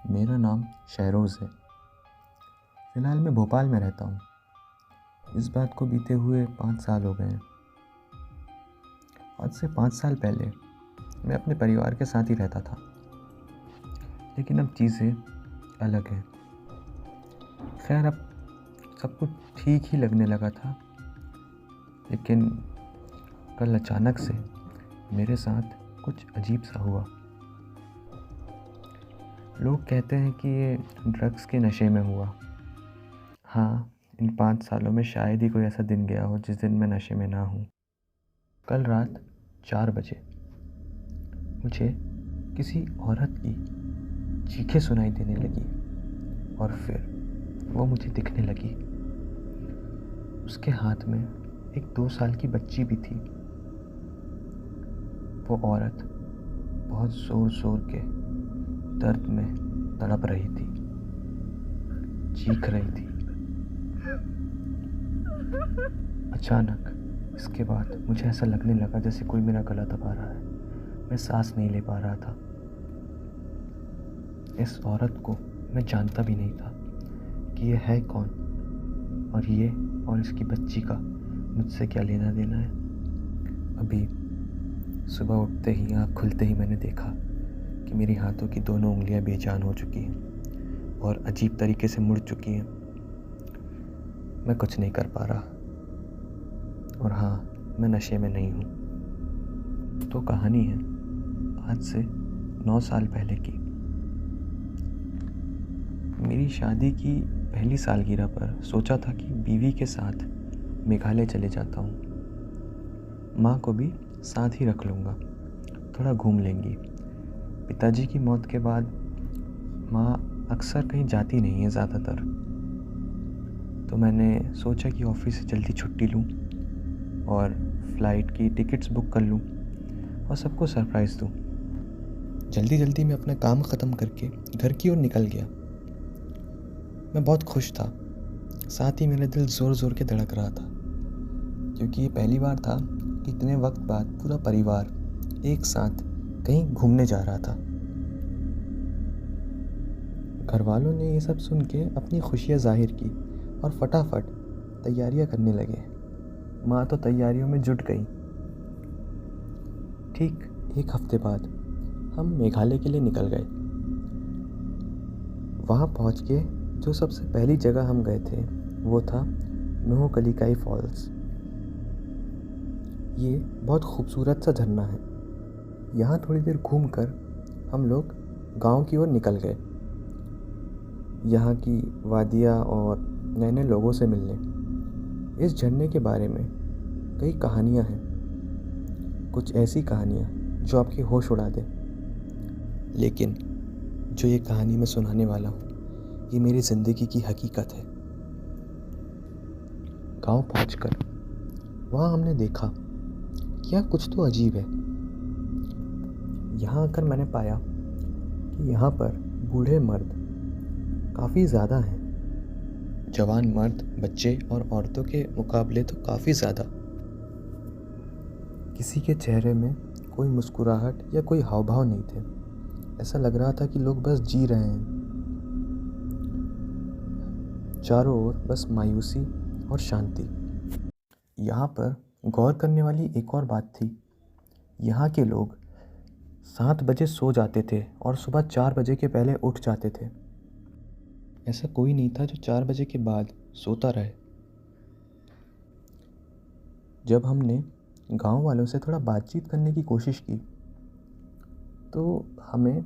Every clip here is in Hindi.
मेरा नाम शहरोज़ है। फ़िलहाल मैं भोपाल में रहता हूँ। इस बात को बीते हुए 5 साल हो गए हैं। आज से 5 साल पहले मैं अपने परिवार के साथ ही रहता था, लेकिन अब चीज़ें अलग हैं। खैर, अब सब कुछ ठीक ही लगने लगा था, लेकिन कल अचानक से मेरे साथ कुछ अजीब सा हुआ। लोग कहते हैं कि ये ड्रग्स के नशे में हुआ। हाँ, इन 5 सालों में शायद ही कोई ऐसा दिन गया हो जिस दिन मैं नशे में ना हूँ। कल रात 4 बजे मुझे किसी औरत की चीखें सुनाई देने लगी और फिर वो मुझे दिखने लगी। उसके हाथ में एक 2 साल की बच्ची भी थी। वो औरत बहुत ज़ोर-ज़ोर के दर्द में तड़प रही थी, चीख रही थी। अचानक इसके बाद मुझे ऐसा लगने लगा जैसे कोई मेरा गला दबा रहा है। मैं सांस नहीं ले पा रहा था। इस औरत को मैं जानता भी नहीं था कि ये है कौन, और ये और इसकी बच्ची का मुझसे क्या लेना देना है। अभी सुबह उठते ही, आँख खुलते ही मैंने देखा कि मेरी हाथों की दोनों उंगलियां बेजान हो चुकी हैं और अजीब तरीके से मुड़ चुकी हैं। मैं कुछ नहीं कर पा रहा, और हाँ, मैं नशे में नहीं हूँ। तो कहानी है आज से 9 साल पहले की। मेरी शादी की पहली सालगिरह पर सोचा था कि बीवी के साथ मेघालय चले जाता हूँ। माँ को भी साथ ही रख लूँगा, थोड़ा घूम लेंगी। पिताजी की मौत के बाद माँ अक्सर कहीं जाती नहीं है ज़्यादातर, तो मैंने सोचा कि ऑफिस से जल्दी छुट्टी लूँ और फ़्लाइट की टिकट्स बुक कर लूँ और सबको सरप्राइज़ दूँ। जल्दी जल्दी मैं अपना काम ख़त्म करके घर की ओर निकल गया। मैं बहुत खुश था, साथ ही मेरा दिल ज़ोर ज़ोर के धड़क रहा था, क्योंकि ये पहली बार था कि इतने वक्त बाद पूरा परिवार एक साथ कहीं घूमने जा रहा था। घर वालों ने ये सब सुन के अपनी खुशियाँ जाहिर की और फटाफट तैयारियां करने लगे। माँ तो तैयारियों में जुट गई। ठीक 1 हफ्ते बाद हम मेघालय के लिए निकल गए। वहाँ पहुँच के जो सबसे पहली जगह हम गए थे वो था नोहकलिकाई फॉल्स। ये बहुत खूबसूरत सा झरना है। यहाँ थोड़ी देर घूमकर हम लोग गांव की ओर निकल गए, यहाँ की वादियाँ और नए नए लोगों से मिलने। इस झरने के बारे में कई कहानियाँ हैं, कुछ ऐसी कहानियाँ जो आपके होश उड़ा दें। लेकिन जो ये कहानी मैं सुनाने वाला हूँ, ये मेरी ज़िंदगी की हकीकत है। गांव पहुंचकर वहाँ हमने देखा कि यहाँ कुछ तो अजीब है। यहाँ आकर मैंने पाया कि यहाँ पर बूढ़े मर्द काफ़ी ज़्यादा हैं। जवान मर्द, बच्चे और औरतों के मुकाबले तो काफ़ी ज़्यादा। किसी के चेहरे में कोई मुस्कुराहट या कोई हाव भाव नहीं थे। ऐसा लग रहा था कि लोग बस जी रहे हैं। चारों ओर बस मायूसी और शांति। यहाँ पर गौर करने वाली एक और बात थी। यहाँ के लोग 7 बजे सो जाते थे और सुबह 4 बजे के पहले उठ जाते थे। ऐसा कोई नहीं था जो 4 बजे के बाद सोता रहे। जब हमने गांव वालों से थोड़ा बातचीत करने की कोशिश की तो हमें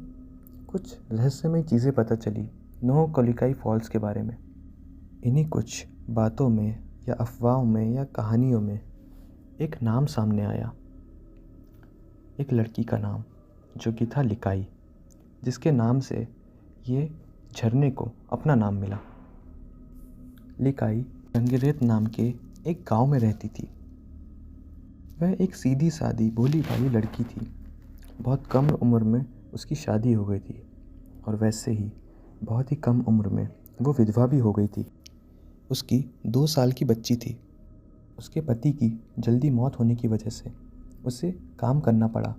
कुछ रहस्यमय चीज़ें पता चली नोहकलिकाई फॉल्स के बारे में। इन्हीं कुछ बातों में या अफवाहों में या कहानियों में एक नाम सामने आया, एक लड़की का नाम, जो कि था लिकाई, जिसके नाम से ये झरने को अपना नाम मिला। लिकाई रंगरेत नाम के एक गांव में रहती थी। वह एक सीधी सादी भोली भाली लड़की थी। बहुत कम उम्र में उसकी शादी हो गई थी और वैसे ही बहुत ही कम उम्र में वो विधवा भी हो गई थी। उसकी 2 साल की बच्ची थी। उसके पति की जल्दी मौत होने की वजह से उसे काम करना पड़ा,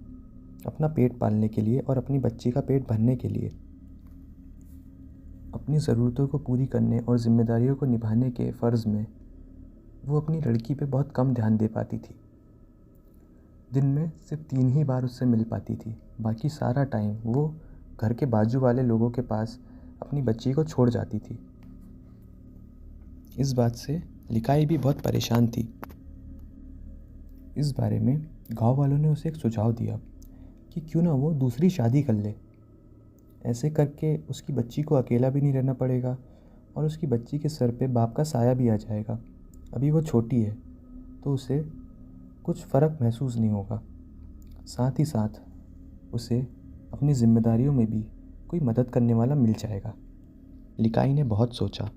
अपना पेट पालने के लिए और अपनी बच्ची का पेट भरने के लिए। अपनी ज़रूरतों को पूरी करने और ज़िम्मेदारियों को निभाने के फ़र्ज़ में वो अपनी लड़की पे बहुत कम ध्यान दे पाती थी। दिन में सिर्फ 3 ही बार उससे मिल पाती थी, बाकी सारा टाइम वो घर के बाजू वाले लोगों के पास अपनी बच्ची को छोड़ जाती थी। इस बात से लिकाई भी बहुत परेशान थी। इस बारे में गांव वालों ने उसे एक सुझाव दिया कि क्यों ना वो दूसरी शादी कर ले। ऐसे करके उसकी बच्ची को अकेला भी नहीं रहना पड़ेगा और उसकी बच्ची के सर पे बाप का साया भी आ जाएगा। अभी वो छोटी है तो उसे कुछ फ़र्क महसूस नहीं होगा। साथ ही साथ उसे अपनी ज़िम्मेदारियों में भी कोई मदद करने वाला मिल जाएगा। लिकाई ने बहुत सोचा।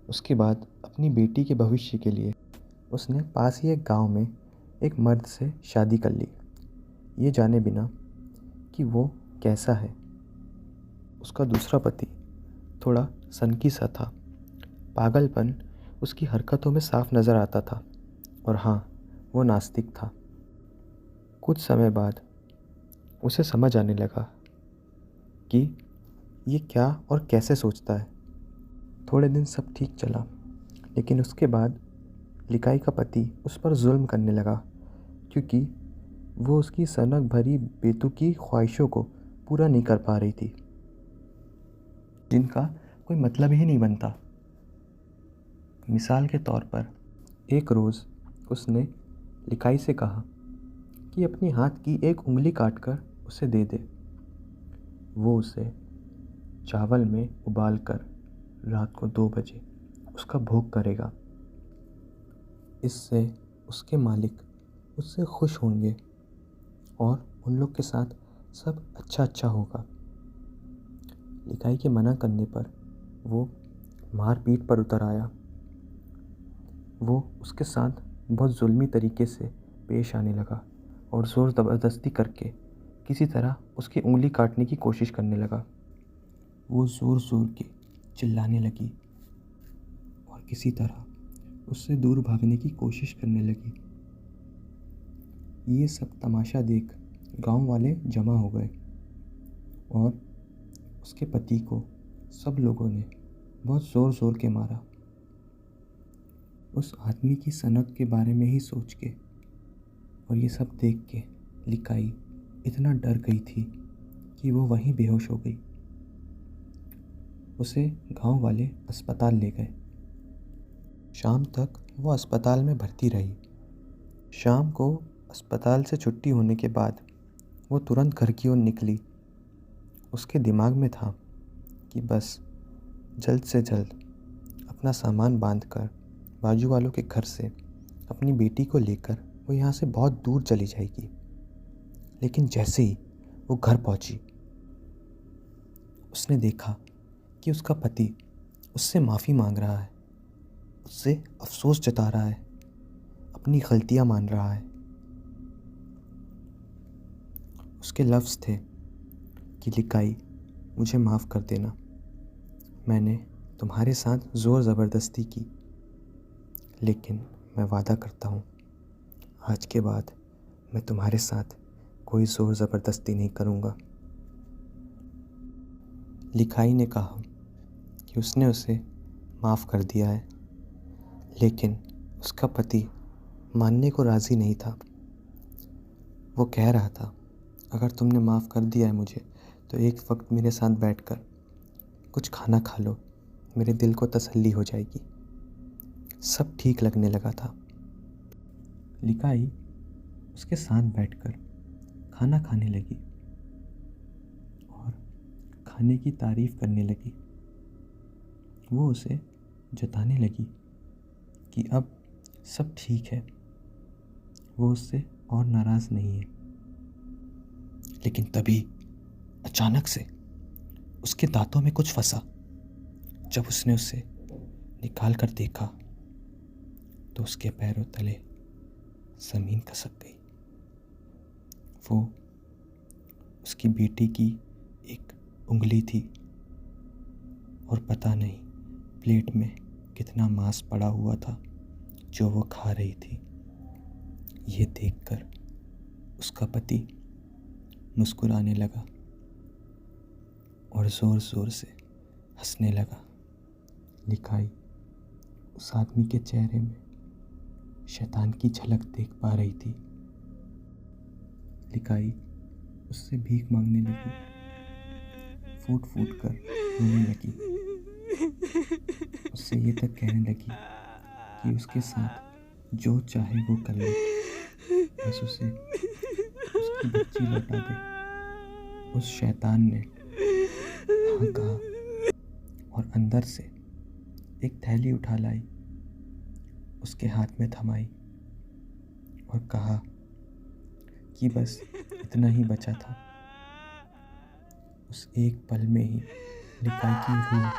उसके बाद अपनी बेटी के भविष्य के लिए उसने पास ही एक गांव में एक मर्द से शादी कर ली, ये जाने बिना कि वो कैसा है। उसका दूसरा पति थोड़ा सनकी सा था। पागलपन उसकी हरकतों में साफ नज़र आता था और हाँ, वो नास्तिक था। कुछ समय बाद उसे समझ आने लगा कि ये क्या और कैसे सोचता है। थोड़े दिन सब ठीक चला, लेकिन उसके बाद लिकाई का पति उस पर जुल्म करने लगा क्योंकि वो उसकी सनक भरी बेतुकी ख्वाहिशों को पूरा नहीं कर पा रही थी, जिनका कोई मतलब ही नहीं बनता। मिसाल के तौर पर एक रोज़ उसने लिकाई से कहा कि अपनी हाथ की एक उंगली काटकर उसे दे दे। वो उसे चावल में उबाल कर रात को 2 बजे उसका भोग करेगा। इससे उसके मालिक उससे खुश होंगे और उन लोग के साथ सब अच्छा होगा। लिकाई के मना करने पर वो मारपीट पर उतर आया। वो उसके साथ बहुत जुल्मी तरीके से पेश आने लगा और ज़ोर ज़बरदस्ती करके किसी तरह उसकी उंगली काटने की कोशिश करने लगा। वो ज़ोर ज़ोर के चिल्लाने लगी और किसी तरह उससे दूर भागने की कोशिश करने लगी। ये सब तमाशा देख गांव वाले जमा हो गए और उसके पति को सब लोगों ने बहुत ज़ोर ज़ोर के मारा। उस आदमी की सनक के बारे में ही सोच के और ये सब देख के लिकाई इतना डर गई थी कि वो वहीं बेहोश हो गई। उसे गांव वाले अस्पताल ले गए। शाम तक वो अस्पताल में भर्ती रही। शाम को अस्पताल से छुट्टी होने के बाद वो तुरंत घर की ओर निकली। उसके दिमाग में था कि बस जल्द से जल्द अपना सामान बांधकर बाजू वालों के घर से अपनी बेटी को लेकर वो यहाँ से बहुत दूर चली जाएगी। लेकिन जैसे ही वो घर पहुँची, उसने देखा कि उसका पति उससे माफ़ी मांग रहा है, उससे अफसोस जता रहा है, अपनी गलतियाँ मान रहा है। उसके लफ्ज़ थे कि लिकाई, मुझे माफ़ कर देना, मैंने तुम्हारे साथ ज़ोर ज़बरदस्ती की, लेकिन मैं वादा करता हूँ आज के बाद मैं तुम्हारे साथ कोई ज़ोर ज़बरदस्ती नहीं करूँगा। लिकाई ने कहा कि उसने उसे माफ़ कर दिया है, लेकिन उसका पति मानने को राज़ी नहीं था। वो कह रहा था, अगर तुमने माफ़ कर दिया है मुझे तो एक वक्त मेरे साथ बैठकर कुछ खाना खा लो, मेरे दिल को तसल्ली हो जाएगी। सब ठीक लगने लगा था। लिकाई उसके साथ बैठकर खाना खाने लगी और खाने की तारीफ़ करने लगी। वो उसे जताने लगी कि अब सब ठीक है, वो उससे और नाराज़ नहीं है। लेकिन तभी अचानक से उसके दांतों में कुछ फंसा। जब उसने उसे निकाल कर देखा तो उसके पैरों तले ज़मीन खसक गई। वो उसकी बेटी की एक उंगली थी और पता नहीं प्लेट में कितना मांस पड़ा हुआ था जो वो खा रही थी। ये देखकर उसका पति मुस्कुराने लगा और ज़ोर ज़ोर से हंसने लगा। लिकाई उस आदमी के चेहरे में शैतान की झलक देख पा रही थी। लिकाई उससे भीख मांगने लगी, फूट फूट कर रोने लगी। उससे ये तक कहने लगी कि उसके साथ जो चाहे वो कर ले, बस उसे उसकी बच्ची लौटा दे। उस शैतान ने हाँ कहा और अंदर से एक थैली उठा लाई, उसके हाथ में थमाई और कहा कि बस इतना ही बचा था। उस एक पल में ही लिकाई की रूह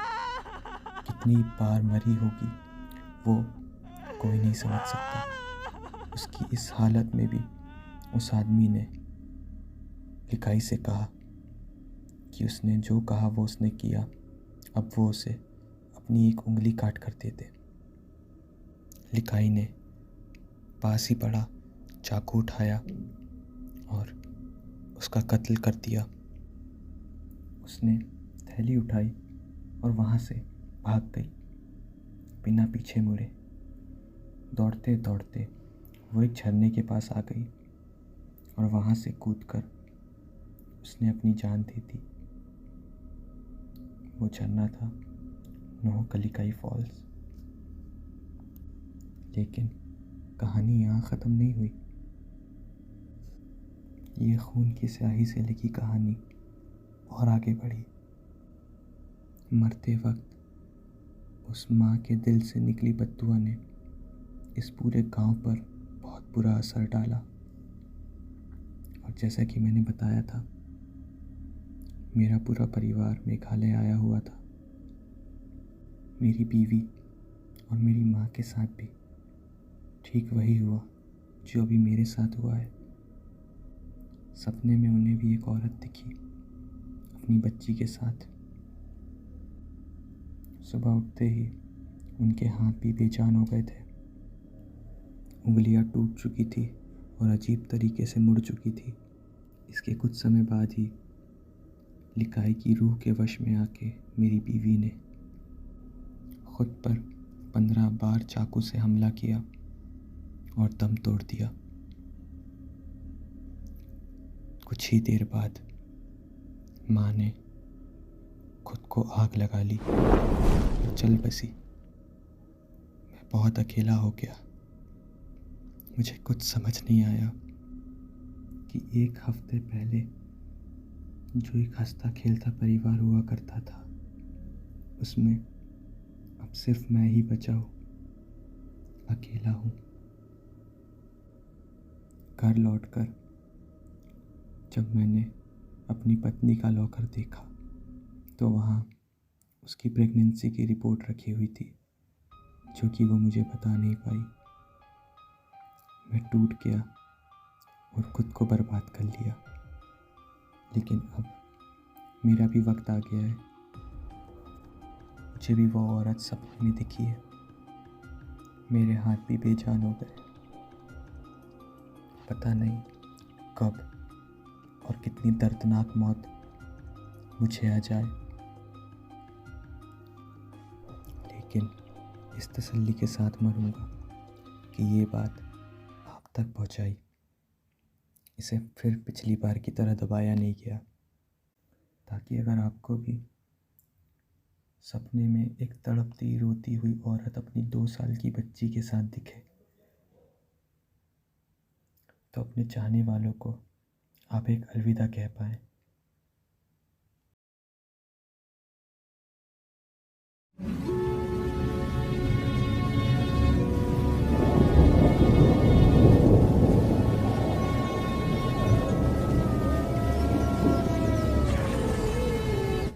कितनी बार मरी होगी वो कोई नहीं समझ सकता। उसकी इस हालत में भी उस आदमी ने लिकाई से कहा कि उसने जो कहा वो उसने किया, अब वो उसे अपनी एक उंगली काट कर दे दे। लिकाई ने पास ही पड़ा चाकू उठाया और उसका कत्ल कर दिया। उसने थैली उठाई और वहाँ से भाग गई बिना पीछे मुड़े। दौड़ते दौड़ते वो एक झरने के पास आ गई और वहाँ से कूदकर उसने अपनी जान दे दी। वो झरना था नोहकलिकाई फॉल्स। लेकिन कहानी यहाँ ख़त्म नहीं हुई। ये खून की स्याही से लिखी कहानी और आगे बढ़ी। मरते वक्त उस माँ के दिल से निकली बद्दुआ ने इस पूरे गांव पर बहुत बुरा असर डाला। और जैसा कि मैंने बताया था, मेरा पूरा परिवार मेघालय आया हुआ था। मेरी बीवी और मेरी माँ के साथ भी ठीक वही हुआ जो अभी मेरे साथ हुआ है। सपने में उन्हें भी एक औरत दिखी अपनी बच्ची के साथ। सुबह उठते ही उनके हाथ भी बेजान हो गए थे, उंगलियां टूट चुकी थी और अजीब तरीके से मुड़ चुकी थी। इसके कुछ समय बाद ही लिकाई की रूह के वश में आके मेरी बीवी ने खुद पर 15 बार चाकू से हमला किया और दम तोड़ दिया। कुछ ही देर बाद माँ ने खुद को आग लगा ली और चल बसी। मैं बहुत अकेला हो गया। मुझे कुछ समझ नहीं आया कि एक हफ्ते पहले जो एक हंसता खेलता परिवार हुआ करता था, उसमें अब सिर्फ मैं ही बचा हूँ, अकेला हूँ। घर लौटकर जब मैंने अपनी पत्नी का लॉकर देखा तो वहाँ उसकी प्रेगनेंसी की रिपोर्ट रखी हुई थी, जो कि वो मुझे बता नहीं पाई। मैं टूट गया और खुद को बर्बाद कर लिया। लेकिन अब मेरा भी वक्त आ गया है। मुझे भी वो औरत सपने में दिखी है। मेरे हाथ भी बेजान हो गए। पता नहीं कब और कितनी दर्दनाक मौत मुझे आ जाए, लेकिन इस तसल्ली के साथ मरूंगा कि ये बात आप तक पहुंचाई। इसे फिर पिछली बार की तरह दबाया नहीं गया, ताकि अगर आपको भी सपने में एक तड़पती रोती हुई औरत अपनी 2 साल की बच्ची के साथ दिखे तो अपने चाहने वालों को आप एक अलविदा कह पाएँ।